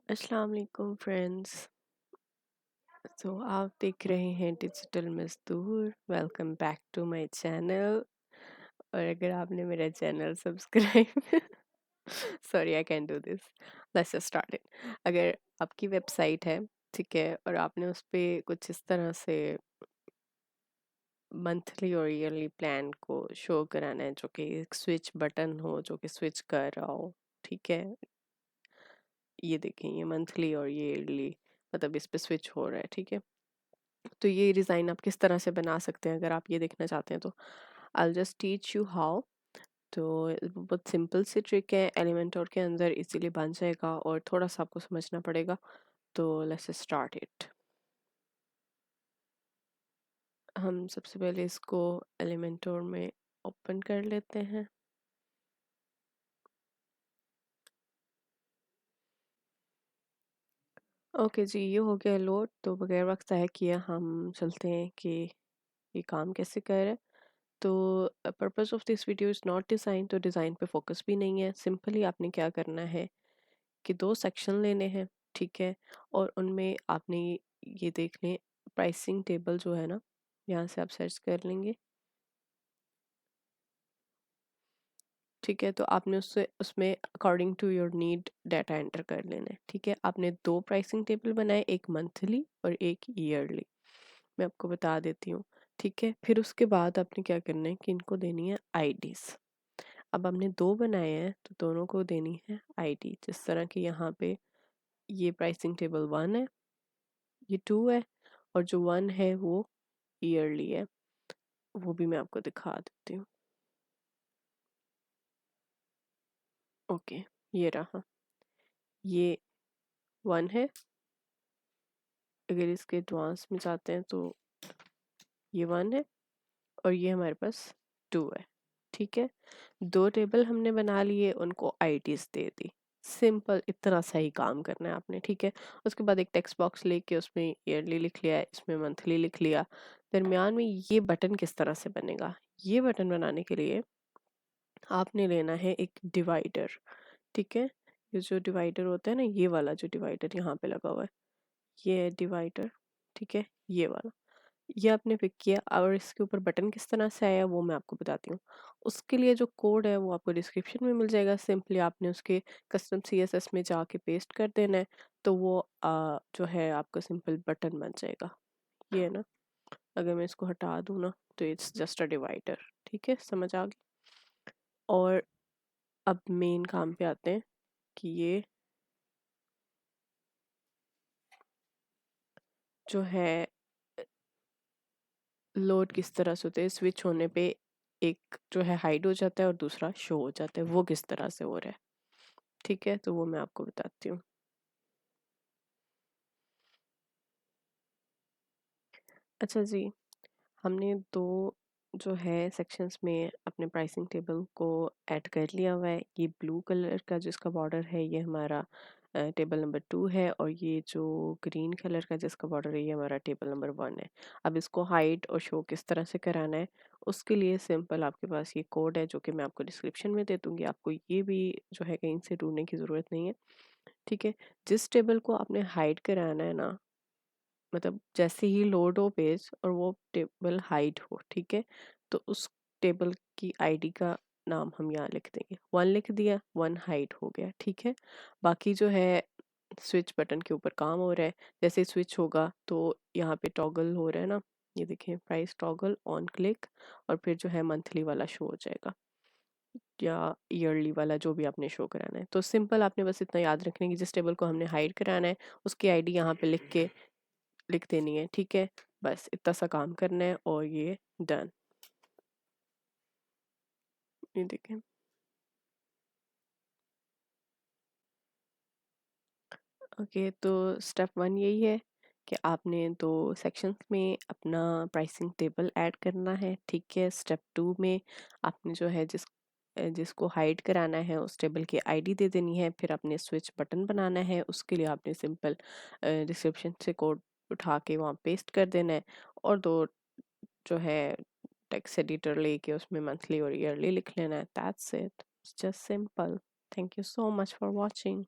अस्सलाम वालेकुम फ्रेंड्स। तो आप देख रहे हैं डिजिटल मजदूर। Welcome back to my channel. और अगर आपने मेरा channel subscribe sorry I can do this, let's just start it. अगर आपकी वेबसाइट है, ठीक है, और आपने उस पर कुछ इस तरह से मंथली और ईयरली प्लान को शो कराना है जो कि एक स्विच बटन हो जो कि स्विच कर रहा हो, ठीक है। ये देखें, ये मंथली और ये ईयरली, मतलब इस पे स्विच हो रहा है, ठीक है। तो ये डिज़ाइन आप किस तरह से बना सकते हैं अगर आप ये देखना चाहते हैं तो I just teach you how. तो बहुत सिंपल सी ट्रिक है, एलिमेंटोर के अंदर इजीली बन जाएगा और थोड़ा सा आपको समझना पड़ेगा। तो लेट्स स्टार्ट इट। हम सबसे पहले इसको एलिमेंटोर में ओपन कर लेते हैं। ओके जी, ये हो गया लोड। तो बगैर वक्त ज़ाया किए हम चलते हैं कि ये काम कैसे कर रहा है। तो purpose of this video is not design, तो डिज़ाइन पे फोकस भी नहीं है। सिंपली आपने क्या करना है कि दो सेक्शन लेने हैं, ठीक है। और उनमें आपने ये देख लें, प्राइसिंग टेबल जो है ना, यहाँ से आप सर्च कर लेंगे, ठीक है। तो आपने उससे उसमें according to your need data enter कर लेना है, ठीक है। आपने दो प्राइसिंग टेबल बनाए, एक मंथली और एक ईयरली। मैं आपको बता देती हूँ, ठीक है। फिर उसके बाद आपने क्या करना है कि इनको देनी है आईडीज। अब हमने दो बनाए हैं तो दोनों को देनी है आईडी। जिस तरह कि यहाँ पे ये प्राइसिंग टेबल 1 है, ये 2 है, और जो 1 है वो ईयरली है। वो भी मैं आपको दिखा देती हूँ। ओके, ये रहा, ये 1 है। अगर इसके एडवांस में जाते हैं तो ये 1 है और ये हमारे पास 2 है, ठीक है। दो टेबल हमने बना लिए, उनको आईडीज दे दी। सिंपल, इतना सही काम करना है आपने, ठीक है। उसके बाद एक टेक्स्ट बॉक्स लेके उसमें ईयरली लिख लिया, इसमें मंथली लिख लिया। दरमियान में ये बटन किस तरह से बनेगा, ये बटन बनाने के लिए आपने लेना है एक डिवाइडर, ठीक है। ये जो डिवाइडर होता है ना, ये वाला जो डिवाइडर यहाँ पे लगा हुआ है, ये है डिवाइडर, ठीक है, ये वाला। ये आपने पिक किया और इसके ऊपर बटन किस तरह से आया वो मैं आपको बताती हूँ। उसके लिए जो कोड है वो आपको डिस्क्रिप्शन में मिल जाएगा। सिंपली आपने उसके कस्टम सीएसएस में जाके पेस्ट कर देना है, तो वो जो है आपका सिंपल बटन बन जाएगा। ये है ना, अगर मैं इसको हटा दूँ ना तो इट्स जस्ट अ डिवाइडर, ठीक है, समझ आ गई। और अब मेन काम पे आते हैं कि ये जो है लोड किस तरह से होते हैं, स्विच होने पे एक जो है हाइड हो जाता है और दूसरा शो हो जाता है, वो किस तरह से हो रहा है, ठीक है। तो वो मैं आपको बताती हूँ। अच्छा जी, हमने दो जो है सेक्शंस में अपने प्राइसिंग टेबल को ऐड कर लिया हुआ है। ये ब्लू कलर का जिसका बॉर्डर है ये हमारा टेबल नंबर 2 है, और ये जो ग्रीन कलर का जिसका बॉर्डर है ये हमारा टेबल नंबर 1 है। अब इसको हाइड और शो किस तरह से कराना है, उसके लिए सिंपल आपके पास ये कोड है जो कि मैं आपको डिस्क्रिप्शन में दे दूँगी। आपको ये भी जो है कहीं से ढूँढने की ज़रूरत नहीं है, ठीक है। जिस टेबल को आपने हाइड कराना है ना, मतलब जैसे ही लोड हो पेज और वो टेबल हाइड हो, ठीक है, तो उस टेबल की आईडी का नाम हम यहाँ लिख देंगे। 1 लिख दिया, 1 हाइड हो गया, ठीक है। बाकी जो है स्विच बटन के ऊपर काम हो रहा है। जैसे स्विच होगा तो यहाँ पे टॉगल हो रहा है ना, ये देखिए, प्राइस टॉगल ऑन क्लिक, और फिर जो है मंथली वाला शो हो जाएगा या ईयरली वाला, जो भी आपने शो कराना है। तो सिंपल आपने बस इतना याद रखना है कि जिस टेबल को हमने हाइड कराना है उसकी आईडी यहाँ पे लिख देनी है, ठीक है। बस इतना सा काम करना है और ये डन। ये देखें, ओके। तो स्टेप 1 यही है कि आपने दो सेक्शंस में अपना प्राइसिंग टेबल ऐड करना है, ठीक है। स्टेप 2 में आपने जो है जिसको हाइड कराना है उस टेबल की आईडी दे देनी है। फिर आपने स्विच बटन बनाना है, उसके लिए आपने सिंपल डिस्क्रिप्शन से कोड उठा के वहाँ पेस्ट कर देना है, और दो जो है टेक्स्ट एडिटर लेके उसमें मंथली और ईयरली लिख लेना है। That's it, just simple. Thank you so much for watching.